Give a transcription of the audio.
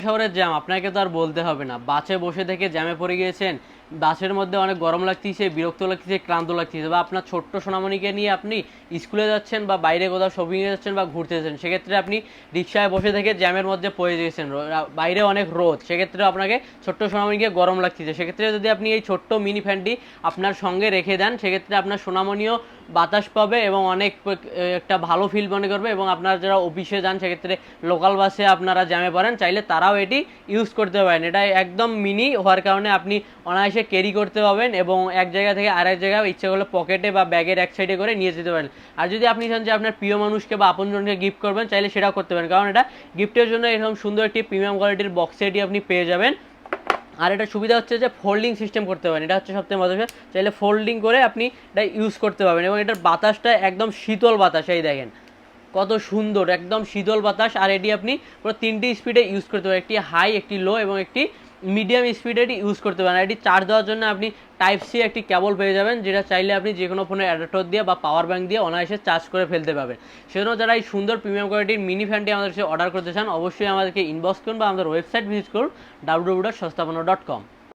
শহরের জ্যাম আপনাকে তো আর বলতে হবে না, বাসে বসে থেকে জ্যামে পড়ে গিয়েছেন, বাসের মধ্যে অনেক গরম লাগতেছে, বিরক্ত লাগতেছে, ক্লান্ত লাগতেছে, বা আপনার ছোট্ট সোনামণিকে নিয়ে আপনি স্কুলে যাচ্ছেন বা বাইরে কোথাও শপিংয়ে যাচ্ছেন বা ঘুরতে যাচ্ছেন, সেক্ষেত্রে আপনি রিক্সায় বসে থেকে জ্যামের মধ্যে পড়ে গিয়েছেন, বাইরে অনেক রোদ, সেক্ষেত্রে আপনাকে ছোট্ট সোনামণিকে গরম লাগতেছে, সেক্ষেত্রে যদি আপনি এই ছোট্ট মিনি ফ্যানটি আপনার সঙ্গে রেখে দেন, সেক্ষেত্রে আপনার সোনামণিও বাতাস পাবে এবং অনেক একটা ভালো ফিল মনে করবে। এবং আপনারা যারা অফিসে যান, সেক্ষেত্রে লোকাল বাসে আপনারা জ্যামে পড়েন, চাইলে তারাও এটি ইউজ করতে পারেন। এটা একদম মিনি হওয়ার কারণে আপনি অনায়াসে ক্যারি করতে পারবেন এবং এক জায়গা থেকে আরেক জায়গায় ইচ্ছে করলে পকেটে বা ব্যাগের এক সাইডে করে নিয়ে যেতে পারেন। আর যদি আপনি চান যে আপনার প্রিয় মানুষকে বা আপনজনকে গিফট করবেন, চাইলে সেটাও করতে পারেন, কারণ এটা গিফটের জন্য এরকম সুন্দর একটি প্রিমিয়াম কোয়ালিটির বক্সে এটি আপনি পেয়ে যাবেন। আর এটা সুবিধা হচ্ছে যে ফোল্ডিং সিস্টেম করতে পারেন, এটা হচ্ছে সবথেকে মজা, চাইলে ফোল্ডিং করে আপনি এটা ইউজ করতে পারবেন। এবং এটার বাতাসটা একদম শীতল বাতাস, এই দেখেন কত সুন্দর, একদম শীতল বাতাস। আর এটি আপনি পুরো 3টি স্পিডে ইউজ করতে পারেন, একটি হাই, একটি লো এবং একটি মিডিয়াম স্পিডে এটি ইউজ করতে পারেন। এটি চার্জ দেওয়ার জন্য আপনি টাইপ সি একটি কেবল পেয়ে যাবেন, যেটা চাইলে আপনি যে কোনো ফোনের অ্যাডাপ্টার দিয়ে বা পাওয়ার ব্যাঙ্ক দিয়ে অনায়াসে চার্জ করে ফেলতে পারবেন। সেজন্য যারা এই সুন্দর প্রিমিয়াম কোয়ালিটির মিনি ফ্যানটি আমাদের কাছে অর্ডার করতে চান, অবশ্যই আমাদেরকে ইনবক্স করুন বা আমাদের ওয়েবসাইট ভিজিট করুন www.sastapanno.com।